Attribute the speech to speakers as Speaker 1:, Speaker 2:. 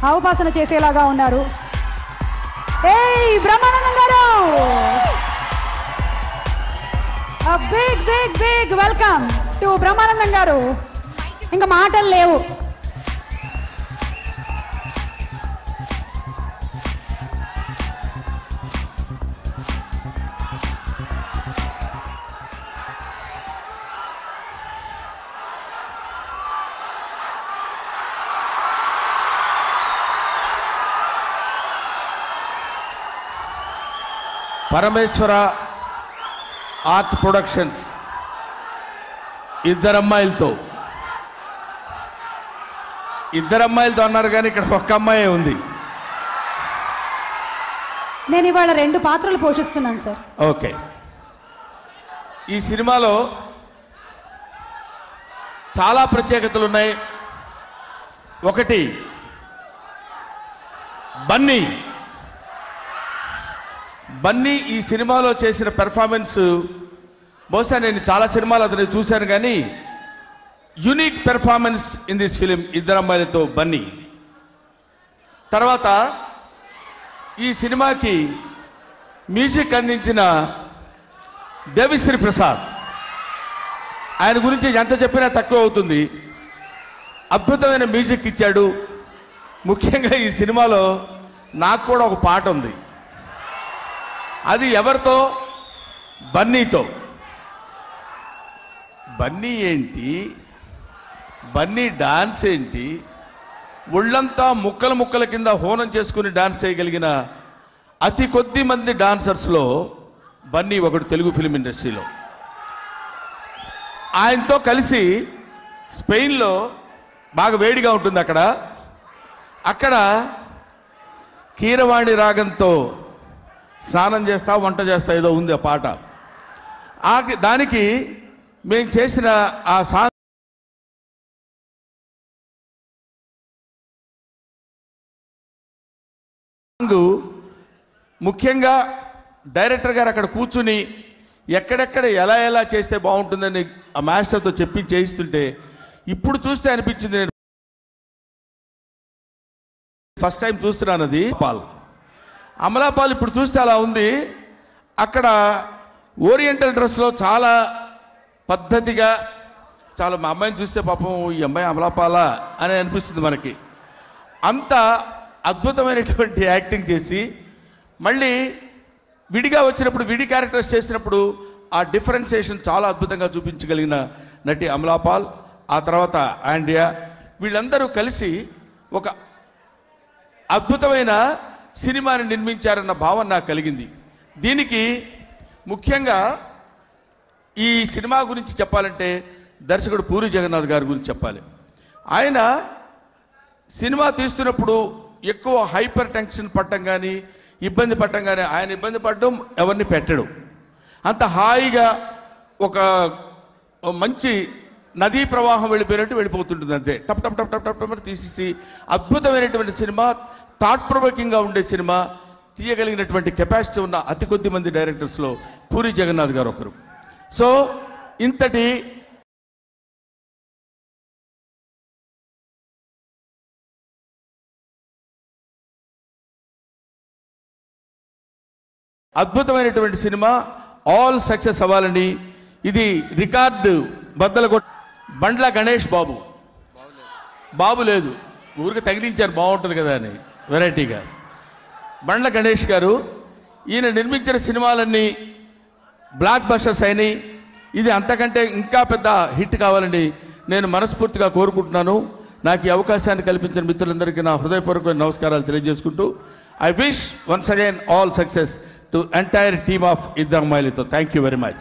Speaker 1: అవపాసన చేసేలాగా ఉన్నారు. ఏయ్ బ్రహ్మానందం గారు, big big big welcome to Brahmanandam గారు. ఇంకా మాటలు లేవు.
Speaker 2: పరమేశ్వర ఆర్ట్ ప్రొడక్షన్స్ ఇద్దరమ్మాయిలతో అన్నారు కానీ ఇక్కడ ఒక్క అమ్మాయే ఉంది.
Speaker 1: నేను ఇవాళ 2 పాత్రలు పోషిస్తున్నాను సార్.
Speaker 2: ఓకే. ఈ సినిమాలో చాలా ప్రత్యేకతలు ఉన్నాయి. ఒకటి, బన్నీ ఈ సినిమాలో చేసిన పెర్ఫార్మెన్స్ బహుశా నేను చాలా సినిమాలు అతను చూశాను కానీ unique performance in this film ఇద్దరమ్మాయిలతో బన్నీ. తర్వాత ఈ సినిమాకి మ్యూజిక్ అందించిన దేవిశ్రీ ప్రసాద్. ఆయన గురించి ఎంత చెప్పినా తక్కువ అవుతుంది. అద్భుతమైన మ్యూజిక్ ఇచ్చాడు. ముఖ్యంగా ఈ సినిమాలో నాకు కూడా ఒక పాట ఉంది. అది ఎవరితో? బన్నీతో. బన్నీ ఏంటి, బన్నీ డాన్స్ ఏంటి, ఒళ్ళంతా ముక్కల ముక్కల కింద హోనం చేసుకుని డాన్స్ చేయగలిగిన అతి కొద్ది మంది డాన్సర్స్లో బన్నీ ఒకడు తెలుగు ఫిలిం ఇండస్ట్రీలో. ఆయనతో కలిసి స్పెయిన్లో బాగా వేడిగా ఉంటుంది అక్కడ కీరవాణి రాగంతో స్నానం చేస్తా వంట చేస్తా ఏదో ఉంది ఆ పాట. దానికి మేము చేసిన ఆ సాంగ్ ముఖ్యంగా డైరెక్టర్ గారు అక్కడ కూర్చుని ఎక్కడెక్కడ ఎలా ఎలా చేస్తే బాగుంటుందని ఆ మాస్టర్తో చెప్పి చేయిస్తుంటే ఇప్పుడు చూస్తే అనిపించింది, నేను ఫస్ట్ టైం చూస్తున్నాను అది అమలాపాల్. ఇప్పుడు చూస్తే అలా ఉంది. అక్కడ ఓరియంటల్ డ్రెస్లో చాలా పద్ధతిగా, చాలా మా అమ్మాయిని చూస్తే పాపం ఈ అమ్మాయి అమలాపాలా అని అనిపిస్తుంది మనకి. అంత అద్భుతమైనటువంటి యాక్టింగ్ చేసి మళ్ళీ విడిగా వచ్చినప్పుడు విడి క్యారెక్టర్స్ చేసినప్పుడు ఆ డిఫరెన్సియేషన్ చాలా అద్భుతంగా చూపించగలిగిన నటి అమలాపాల్. ఆ తర్వాత ఆండ్రియా, వీళ్ళందరూ కలిసి ఒక అద్భుతమైన సినిమాని నిర్మించారన్న భావన నాకు కలిగింది. దీనికి ముఖ్యంగా ఈ సినిమా గురించి చెప్పాలంటే దర్శకుడు పూరి జగన్నాథ్ గారి గురించి చెప్పాలి. ఆయన సినిమా తీస్తున్నప్పుడు ఎక్కువ హైపర్ టెన్షన్ పట్టడం కానీ ఇబ్బంది పట్టడం కానీ, ఆయన ఇబ్బంది పడడం ఎవరిని పెట్టడం, అంత హాయిగా ఒక మంచి నదీ ప్రవాహం వెళ్ళిపోయినట్టు వెళ్ళిపోతుంటుంది అంతే. టప్ టప్ టప్ టప్ టప్ టప్ తీసేసి అద్భుతమైనటువంటి సినిమా, థాట్ ప్రొవోకింగ్గా ఉండే సినిమా తీయగలిగినటువంటి కెపాసిటీ ఉన్న అతి కొద్ది మంది డైరెక్టర్స్లో పూరి జగన్నాథ్ గారు ఒకరు. సో ఇంతటి అద్భుతమైనటువంటి సినిమా ఆల్ సక్సెస్ అవ్వాలని, ఇది రికార్డు బద్దలు బండ్ల గణేష్ బాబు లేదు, ఊరికి తగిలించారు బాగుంటుంది కదా అని వెరైటీగా. బండ్ల గణేష్ గారు ఈయన నిర్మించిన సినిమాలన్నీ బ్లాక్ బస్టర్స్ అయినాయి. ఇది అంతకంటే ఇంకా పెద్ద హిట్ కావాలని నేను మనస్ఫూర్తిగా కోరుకుంటున్నాను. నాకు ఈ అవకాశాన్ని కల్పించిన మిత్రులందరికీ నా హృదయపూర్వక నమస్కారాలు తెలియజేసుకుంటూ I wish once again all success to entire team of Iddar Mailito. Thank you very much.